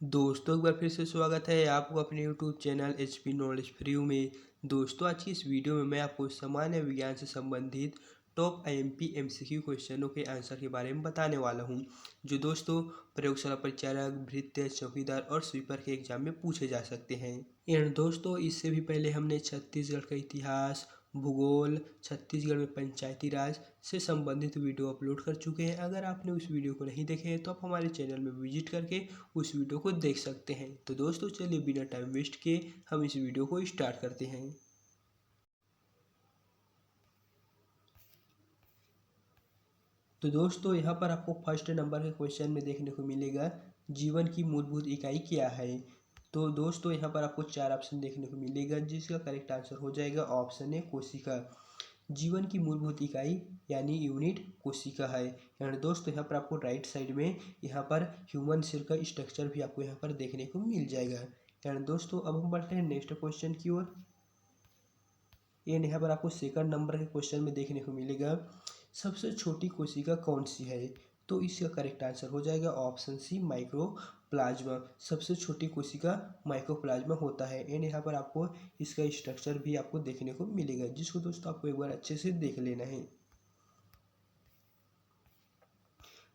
दोस्तों एक बार फिर से स्वागत है आपको अपने YouTube channel HP knowledge free में। दोस्तों आज की इस वीडियो में मैं आपको सामान्य विज्ञान से संबंधित टॉप आईएमपी एमसीक्यू क्वेश्चनों के आंसर के बारे में बताने वाला हूं, जो दोस्तों प्रयोगशाला परिचारक, भृत्य, चौकीदार और स्वीपर के एग्जाम में पूछे जा सकते हैं। एंड दोस्तों इससे भी पहले हमने छत्तीसगढ़ का इतिहास, भूगोल, छत्तीसगढ़ में पंचायती राज से संबंधित वीडियो अपलोड कर चुके हैं। अगर आपने उस वीडियो को नहीं देखे हैं तो आप हमारे चैनल में विजिट करके उस वीडियो को देख सकते हैं। तो दोस्तों चलिए बिना टाइम वेस्ट किए हम इस वीडियो को स्टार्ट करते हैं। तो दोस्तों यहाँ पर आपको फर्स्ट नंबर के क्वेश्चन में देखने को मिलेगा, जीवन की मूलभूत इकाई क्या है। तो दोस्तों यहाँ पर आपको चार ऑप्शन देखने को मिलेगा, जिसका करेक्ट आंसर हो जाएगा ऑप्शन ए कोशिका। जीवन की मूलभूत इकाई यानी यूनिट कोशिका है। एंड दोस्तों यहाँ पर आपको राइट साइड में यहाँ पर ह्यूमन सेल का स्ट्रक्चर भी आपको यहाँ पर देखने को मिल जाएगा। एंड दोस्तों अब हम बढ़ते हैं नेक्स्ट क्वेश्चन की ओर। यहाँ पर आपको सेकंड नंबर के क्वेश्चन में देखने को मिलेगा, सबसे छोटी कोशिका कौन सी है। तो इसका करेक्ट आंसर हो जाएगा ऑप्शन सी माइक्रोप्लाज्मा। सबसे छोटी कोशिका माइक्रोप्लाज्मा होता है। एंड यहाँ पर आपको इसका स्ट्रक्चर भी आपको देखने को मिलेगा, जिसको दोस्तों आपको एक बार अच्छे से देख लेना है।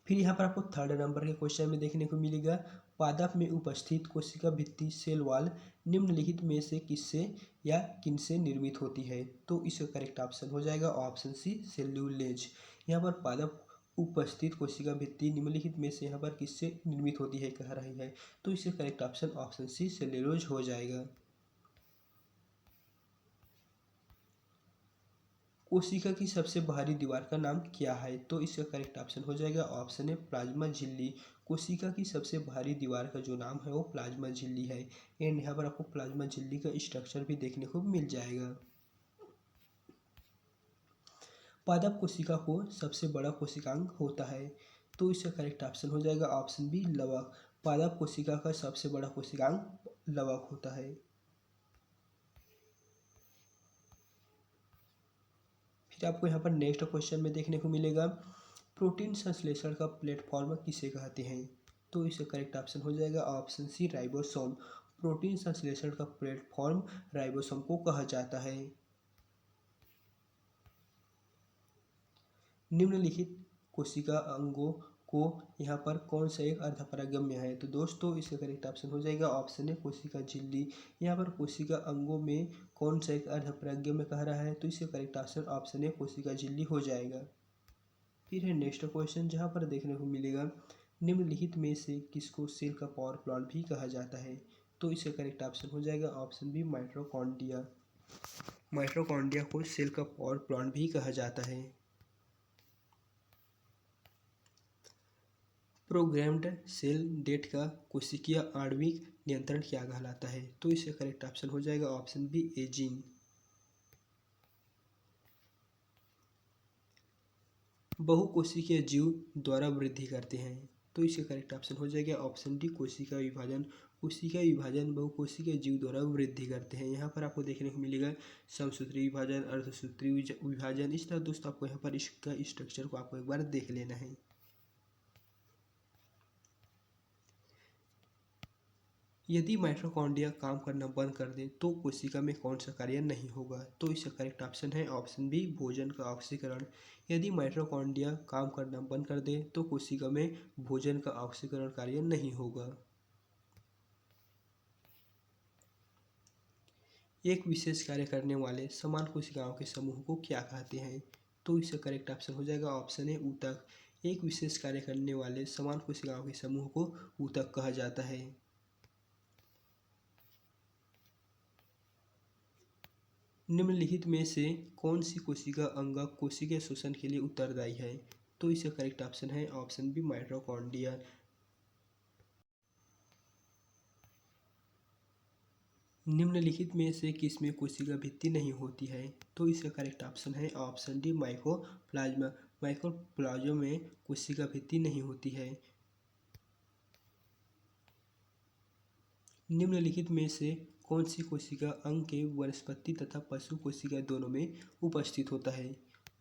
फिर यहाँ पर आपको थर्ड नंबर के क्वेश्चन में देखने को मिलेगा, पादप में उपस्थित कोशिका भित्ति सेल वॉल निम्नलिखित में से किससे या किनसे निर्मित होती है। तो इसका करेक्ट ऑप्शन हो जाएगा ऑप्शन सी सेल्यूलेज। यहाँ पर पादप उपस्थित कोशिका भित्ति निम्नलिखित में से यहाँ पर किससे निर्मित होती है कह रही है। तो इसका correct option option C cellulose हो जाएगा। कोशिका की सबसे बाहरी दीवार का नाम क्या है। तो इसका करेक्ट ऑप्शन हो जाएगा ऑप्शन ए प्लाज्मा झिल्ली। कोशिका की सबसे बाहरी दीवार का जो नाम है वो प्लाज्मा झिल्ली है। एंड यहाँ पर आपको प्लाज्मा झिल्ली का स्ट्रक्चर भी देखने को मिल जाएगा। पादप कोशिका को सबसे बड़ा कोशिकांग होता है। तो इसका करेक्ट ऑप्शन हो जाएगा ऑप्शन बी लवक। पादप कोशिका का सबसे बड़ा कोशिकांग लवक होता है। फिर आपको यहाँ पर नेक्स्ट क्वेश्चन में देखने को मिलेगा, प्रोटीन संश्लेषण का प्लेटफॉर्म किसे कहते हैं। तो इसका करेक्ट ऑप्शन हो जाएगा ऑप्शन सी राइबोसोम। प्रोटीन संश्लेषण का प्लेटफॉर्म राइबोसोम को कहा जाता है। निम्नलिखित कोशिका अंगों को यहाँ पर कौन सा एक अर्धपरागम्य है। तो दोस्तों इसका करेक्ट ऑप्शन हो जाएगा ऑप्शन ए कोशिका झिल्ली। यहाँ पर कोशिका अंगों में कौन सा एक अर्धपरागम्य कह रहा है। तो इसका करेक्ट ऑप्शन ऑप्शन ए कोशिका झिल्ली हो जाएगा। फिर है नेक्स्ट क्वेश्चन, जहाँ पर देखने को मिलेगा, निम्नलिखित में से किसको सेल का पावर प्लांट भी कहा जाता है। तो इसका करेक्ट ऑप्शन हो जाएगा ऑप्शन बी माइटोकॉन्ड्रिया। माइटोकॉन्ड्रिया को सेल का पावर प्लांट भी कहा जाता है। प्रोग्राम्ड सेल डेट का कोशिकीय आणविक नियंत्रण क्या कहलाता है। तो इसका करेक्ट ऑप्शन हो जाएगा ऑप्शन बी एजिंग। बहुकोशिकीय जीव द्वारा वृद्धि करते हैं। तो इसका करेक्ट ऑप्शन हो जाएगा ऑप्शन डी कोशिका विभाजन। कोशिका विभाजन बहुकोशिकीय जीव द्वारा वृद्धि करते हैं। यहाँ पर आपको देखने को मिलेगा समसूत्री विभाजन, अर्धसूत्री विभाजन। इस तरह दोस्तों आपको यहाँ पर इसका स्ट्रक्चर को आपको एक बार देख लेना है। यदि माइटोकॉन्ड्रिया काम करना बंद कर दे तो कोशिका में कौन सा कार्य नहीं होगा। तो इसका करेक्ट ऑप्शन है ऑप्शन बी भोजन का ऑक्सीकरण। यदि माइटोकॉन्ड्रिया काम करना बंद कर दे तो कोशिका में भोजन का ऑक्सीकरण कार्य नहीं होगा। एक विशेष कार्य करने वाले समान कोशिकाओं के समूह को क्या कहते हैं। तो इसका करेक्ट ऑप्शन हो जाएगा ऑप्शन ए ऊतक। एक विशेष कार्य करने वाले समान कोशिकाओं के समूह को ऊतक कहा जाता है। निम्नलिखित में से कौन सी कोशिका अंगक कोशिकीय शोषण के लिए उत्तरदायी है। तो इसका करेक्ट ऑप्शन है ऑप्शन बी माइटोकॉन्ड्रिया। निम्नलिखित में से किसमें कोशिका भित्ति नहीं होती है। तो इसका करेक्ट ऑप्शन है ऑप्शन डी माइकोप्लाज्मा। माइकोप्लाज्मा में कोशिका भित्ति नहीं होती है। निम्नलिखित में से कौन सी कोशिका अंग के वनस्पति तथा पशु कोशिका दोनों में उपस्थित होता है।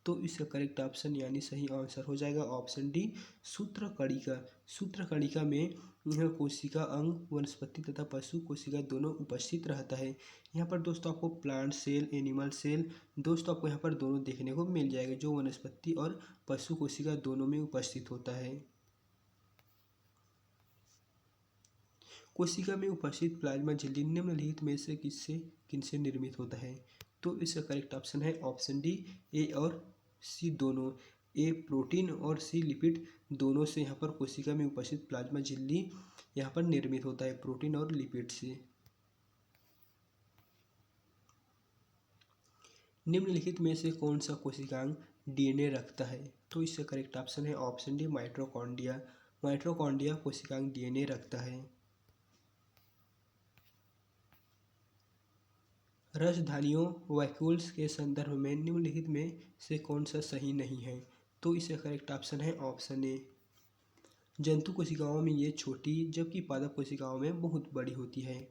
तो इसका करेक्ट ऑप्शन यानी सही आंसर हो जाएगा ऑप्शन डी सूत्रकणिका। सूत्रकणिका में यहाँ कोशिका अंग वनस्पति तथा पशु कोशिका दोनों उपस्थित रहता है। यहाँ पर दोस्तों आपको प्लांट सेल, एनिमल सेल दोस्तों आपको यहाँ पर दोनों देखने को मिल जाएगा, जो वनस्पति और पशु कोशिका दोनों में उपस्थित होता है। कोशिका में उपस्थित प्लाज्मा झिल्ली निम्नलिखित में से किनसे निर्मित होता है? तो इसका करेक्ट ऑप्शन है ऑप्शन डी, ए और सी दोनों। ए प्रोटीन और सी लिपिड दोनों से यहाँ पर कोशिका में उपस्थित प्लाज्मा झिल्ली यहाँ पर निर्मित होता है, प्रोटीन और लिपिड से। निम्नलिखित में से कौन सा कोशिकांग डीएनए रखता है? तो इसका करेक्ट ऑप्शन है ऑप्शन डी, माइटोकॉन्ड्रिया। माइटोकॉन्ड्रिया कोशिकांग डीएनए रखता है। रसधानियों वैक्यूल्स के संदर्भ में निम्नलिखित में से कौन सा सही नहीं है? तो इसका करेक्ट ऑप्शन है ऑप्शन ए। जंतु कोशिकाओं में ये छोटी जबकि पादप कोशिकाओं में बहुत बड़ी होती है।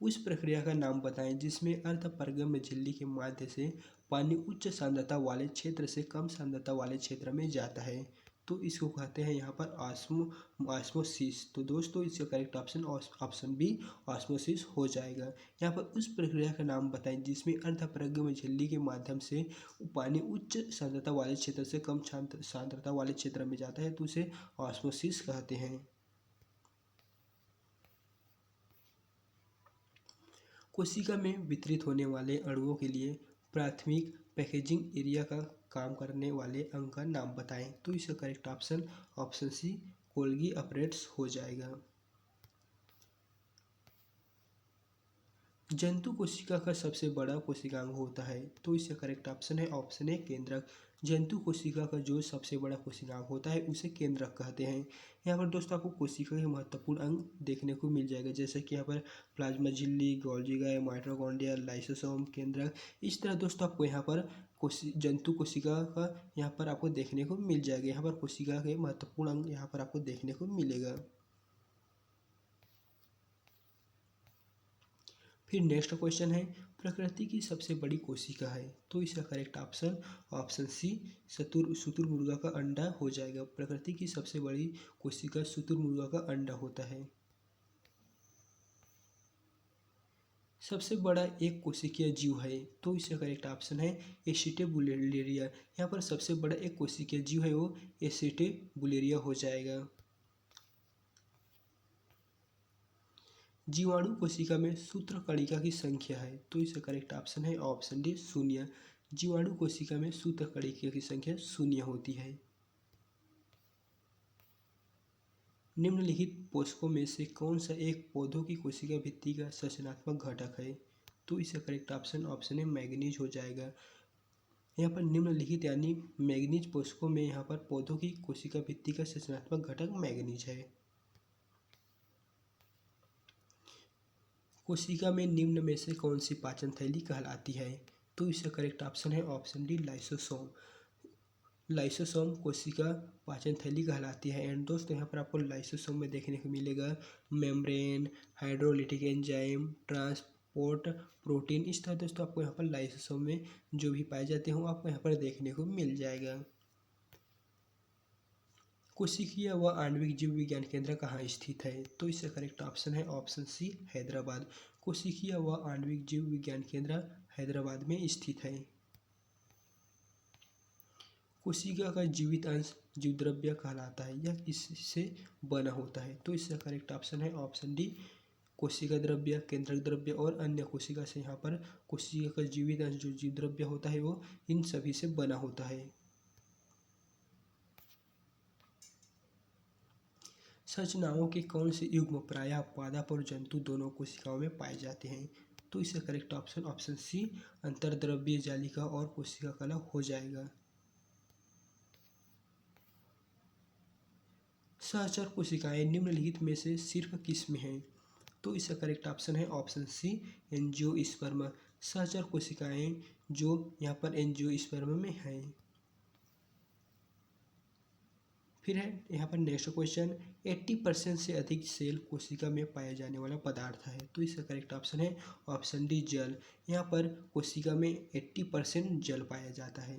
उस प्रक्रिया का नाम बताएं जिसमें अर्धपरागम झिल्ली के माध्यम से पानी उच्च सांद्रता वाले क्षेत्र से कम सांद्रता वाले क्षेत्र में जाता है। तो इसको कहते हैं यहाँ पर ऑस्मोसिस। तो दोस्तों इसका correct option option B osmosis हो जाएगा। यहाँ पर उस प्रक्रिया का नाम बताएं जिसमें अर्धपरागम झिल्ली के माध्यम से पानी उच्च सांद्रता वाले क्षेत्र से कम सांद्रता वाले क्षेत्र में जाता है, तो उसे ऑस्मोसिस कहते हैं। कोशिका में वितरित होने वाले अणुओं के लिए प्राथमिक पैकेजिंग एरिया का काम करने वाले अंग का नाम बताएं। तो इसका correct option option C Golgi apparatus हो जाएगा। जंतु कोशिका का सबसे बड़ा कोशिकांग होता है। तो इसका करेक्ट ऑप्शन है ऑप्शन ए केंद्रक। जंतु कोशिका का जो सबसे बड़ा कोशिकांग होता है उसे केंद्रक कहते हैं। यहाँ पर दोस्तों आपको कोशिका के महत्वपूर्ण अंग देखने को मिल जाएगा, जैसे कि यहाँ पर प्लाज्मा झिल्ली, गोल्गी गाय, माइटोकॉन्ड्रिया, लाइसोसोम, केंद्रक। इस तरह दोस्तों आपको यहाँ पर जंतु कोशिका का यहाँ पर आपको देखने को मिल जाएगा। यहाँ पर कोशिका के महत्वपूर्ण अंग यहाँ पर आपको देखने को मिलेगा। फिर नेक्स्ट क्वेश्चन है, प्रकृति की सबसे बड़ी कोशिका है। तो इसका करेक्ट ऑप्शन ऑप्शन सी शुतुरमुर्गा का अंडा हो जाएगा। प्रकृति की सबसे बड़ी कोशिका शुतुरमुर्गा का अंडा होता है। सबसे बड़ा एक कोशिकीय जीव है। तो इसका करेक्ट ऑप्शन है एसिटेबुलेरिया। यहाँ पर सबसे बड़ा एक कोशिकीय जीव है वो एसिटेबुलेरिया हो जाएगा। जीवाणु कोशिका में सूत्रकणिका की संख्या है। तो इसका करेक्ट ऑप्शन है ऑप्शन डी शून्य। जीवाणु कोशिका में सूत्रकणिका की संख्या शून्य होती है। निम्नलिखित पोषकों में से कौन सा एक पौधों की कोशिका भित्ति का संरचनात्मक घटक है? तो इसका correct option option A manganese हो जाएगा। यहाँ पर निम्नलिखित यानी मैग्नीज पोषकों में यहाँ पर पौधों की कोशिका भित्ति का संरचनात्मक घटक मैग्नीज है। कोशिका में निम्न में से कौन सी पाचन थैली कहलाती है? तो इसका करेक्ट ऑप्शन है ऑप्शन डी लाइसोसोम। लाइसोसोम कोशिका पाचन थैली कहलाती है। एंड दोस्तों यहाँ पर आपको लाइसोसोम में देखने को मिलेगा membrane, hydrolytic enzyme, transport protein. इस तरह दोस्तों आपको यहाँ पर लाइसोसोम में जो भी पाए जाते हैं आपको यहाँ पर देखने को मिल जाएगा। कोशिकीय व आणविक जीव विज्ञान केंद्र कहाँ स्थित है? तो इसका करेक्ट ऑप्शन है ऑप्शन सी हैदराबाद। कोशिकीय व आणविक जीव विज्ञान केंद्र हैदराबाद में स्थित है। कोशिका का जीवित अंश जीवद्रव्य कहलाता है। यह किससे बना होता है? तो इसका करेक्ट ऑप्शन है ऑप्शन डी कोशिका द्रव्य, केंद्रक द्रव्य और अन्य कोशिका से। यहाँ पर कोशिका का जीवित अंश जो जीवद्रव्य होता है वो इन सभी से बना होता है। संरचनाओं के कौन से युग्म प्रायः पादप और जंतु दोनों कोशिकाओं में पाए जाते हैं? तो इसका करेक्ट ऑप्शन ऑप्शन सी अंतर्द्रव्य जालिका और कोशिका कला हो जाएगा। सहचर कोशिकाएं निम्नलिखित में से सिर्फ किस में हैं? तो इसका करेक्ट ऑप्शन है ऑप्शन सी एंजियोस्पर्म। सहचर कोशिकाएं जो यहाँ पर एंजियोस्पर्म में हैं। फिर है यहाँ पर नेक्स्ट क्वेश्चन, 80% से अधिक सेल कोशिका में पाया जाने वाला पदार्थ है। तो इसका करेक्ट ऑप्शन है ऑप्शन डी जल। यहाँ पर कोशिका में 80% जल पाया जाता है।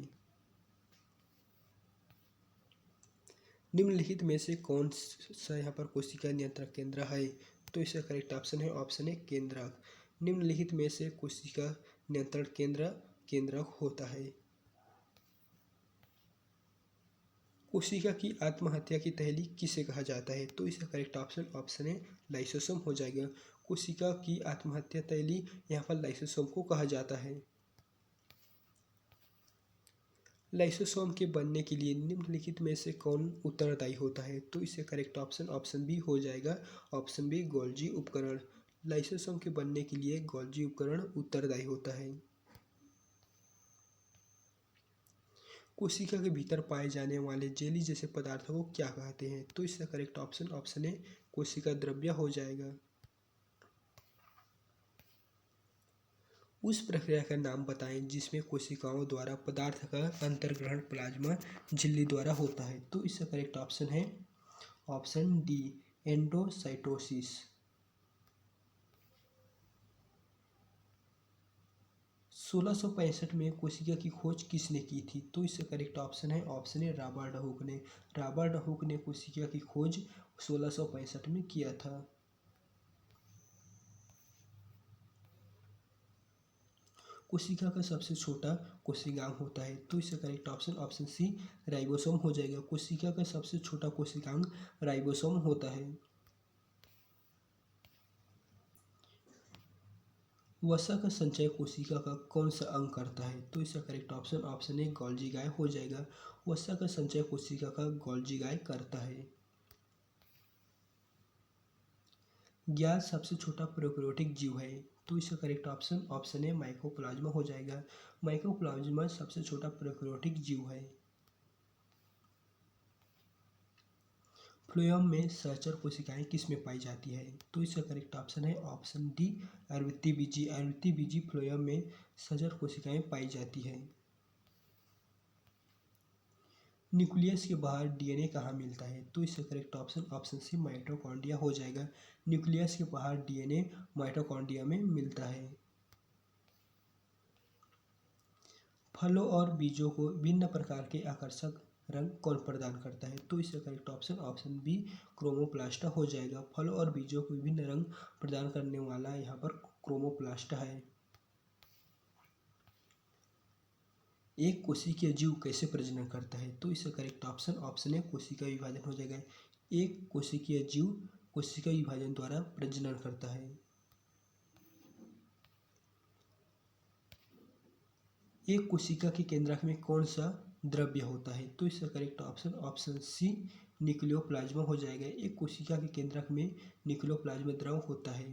निम्नलिखित में से कौन सा यहाँ पर कोशिका नियंत्रण केंद्र है? तो इसका करेक्ट ऑप्शन है ऑप्शन ए केंद्रक। निम्नलिखित में से कोशिका नियंत्रण केंद्र केंद्रक होता है। कोशिका की आत्महत्या की तहली किसे कहा जाता है? तो इसका करेक्ट ऑप्शन है लाइसोसोम हो जाएगा। कोशिका की आत्महत्या तैली यहाँ पर लाइसोसोम को कहा जाता है। लाइसोसोम के बनने के लिए निम्नलिखित में से कौन उत्तरदायी होता है? तो इससे करेक्ट ऑप्शन बी हो जाएगा, ऑप्शन बी गोल्जी उपकरण। लाइसोसोम के बनने के लिए गोल्जी उपकरण उत्तरदायी होता है। कोशिका के भीतर पाए जाने वाले जेली जैसे पदार्थों को क्या कहते हैं? तो इसका करेक्ट ऑप्शन ए कोशिका द्रव्य हो जाएगा। उस प्रक्रिया का नाम बताएं जिसमें कोशिकाओं द्वारा पदार्थ का अंतर्ग्रहण प्लाज्मा झिल्ली द्वारा होता है। तो इसका करेक्ट ऑप्शन है ऑप्शन डी एंडोसाइटोसिस। 1665 में कोशिका की खोज किसने की थी? तो इसका करेक्ट ऑप्शन है ऑप्शन ए रॉबर्ट हुक ने। रॉबर्ट हुक ने कोशिका की खोज 1665 में किया था। कोशिका का सबसे छोटा कोशिकांग होता है। तो इसका करेक्ट ऑप्शन सी राइबोसोम हो जाएगा। कोशिका का सबसे छोटा कोशिकांग राइबोसोम होता है। वसा का संचय कोशिका का कौन सा अंग करता है? तो इसका करेक्ट ऑप्शन ए गोल्जी गाय हो जाएगा। वसा का संचय कोशिका का गोल्जी गाय करता है। ज्ञात सबसे छोटा प्रोकैरियोटिक जीव है। तो इसका करेक्ट ऑप्शन ए माइकोप्लाज्मा हो जाएगा। माइकोप्लाज्मा सबसे छोटा प्रोकैरियोटिक जीव है। फ्लोएम में सहचर कोशिकाएं किस में पाई जाती है? तो इसका करेक्ट ऑप्शन है ऑप्शन डी आवृत्ति बीजी। आवृत्ति बीजी फ्लोएम में सहचर कोशिकाएं पाई जाती है। न्यूक्लियस के बाहर डीएनए कहाँ मिलता है? तो इसका करेक्ट ऑप्शन सी माइटोकॉन्ड्रिया हो जाएगा। न्यूक्लियस के बाहर डीएनए माइटोकॉन्ड्रिया में मिलता है। फलों और बीजों को भिन्न प्रकार के आकर्षक रंग कौन प्रदान करता है? तो इसका करेक्ट ऑप्शन बी क्रोमोप्लास्ट हो जाएगा। फलों और बीजों को विभिन्न रंग प्रदान करने वाला यहाँ पर क्रोमोप्लास्ट है। एक कोशिकीय जीव कैसे प्रजनन करता है? तो इसका करेक्ट ऑप्शन ए कोशिका विभाजन हो जाएगा। एक कोशिकीय जीव कोशिका विभाजन द्वारा प्रजनन करता है। एक कोशिका के केंद्रक में कौन सा द्रव्य होता है? तो इसका करेक्ट ऑप्शन सी न्यूक्लियोप्लाज्मा हो जाएगा। एक कोशिका के केंद्रक में न्यूक्लियोप्लाज्मा द्रव होता है।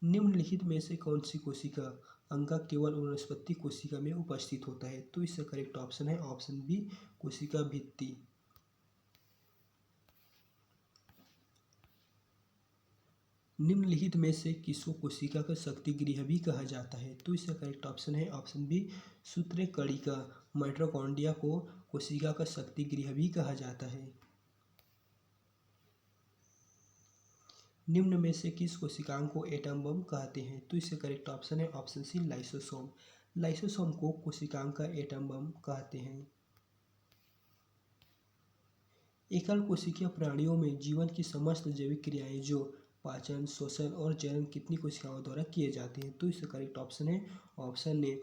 निम्नलिखित में से कौन सी कोशिका अंगक केवल वनस्पति कोशिका में उपस्थित होता है? तो इसका करेक्ट ऑप्शन है ऑप्शन बी कोशिका भित्ति। निम्नलिखित में से किसको कोशिका का शक्ति गृह भी कहा जाता है? तो इसका करेक्ट ऑप्शन है ऑप्शन बी सूत्रकणिका। माइटोकॉन्ड्रिया को कोशिका का शक्ति गृह भी कहा जाता है। निम्न में से किस कोशिकांग को एटम बम कहते हैं? तो इसका करेक्ट ऑप्शन है ऑप्शन सी लाइसोसोम। लाइसोसोम को कोशिकांग का एटम बम कहते हैं। एकल कोशिकीय प्राणियों में जीवन की समस्त जैविक क्रियाएं जो पाचन, श्वसन और जनन कितनी कोशिकाओं द्वारा किए जाते हैं? तो इसका करेक्ट ऑप्शन है ऑप्शन ए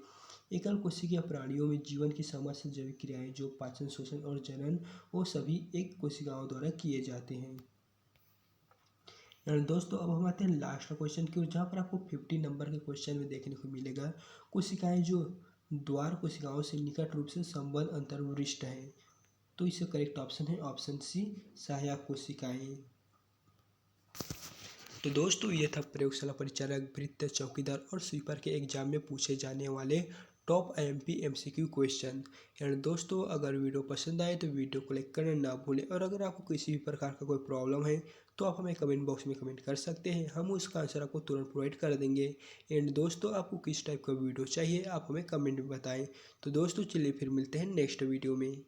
एकल कोशिकीय प्राणियों में जीवन की समस्त जैविक क्रियाएं जो पाचन, श्वसन और जनन वो सभी एक कोशिकाओं द्वारा किए जाते हैं। दोस्तों अब हम आते हैं लास्ट क्वेश्चन की ओर, जहाँ पर आपको 50 नंबर के क्वेश्चन में देखने को मिलेगा कोशिकाएं जो द्वार कोशिकाओं से निकट रूप से संबद्ध अंतर्वृष्ट है। तो इसका करेक्ट ऑप्शन है ऑप्शन सी सहायक कोशिकाएं। तो दोस्तों ये था प्रयोगशाला परिचालक, भृत्य, चौकीदार और स्वीपर के एग्जाम में पूछे जाने वाले top IMP MCQ question. And दोस्तों अगर वीडियो पसंद आए तो वीडियो को लाइक करना ना भूलें, और अगर आपको किसी भी प्रकार का कोई प्रॉब्लम है तो आप हमें कमेंट बॉक्स में कमेंट कर सकते हैं, हम उसका आंसर आपको तुरंत प्रोवाइड कर देंगे। एंड दोस्तों आपको किस टाइप का वीडियो चाहिए आप हमें कमेंट में बताएं। तो दोस्तों चलिए फिर मिलते हैं नेक्स्ट वीडियो में।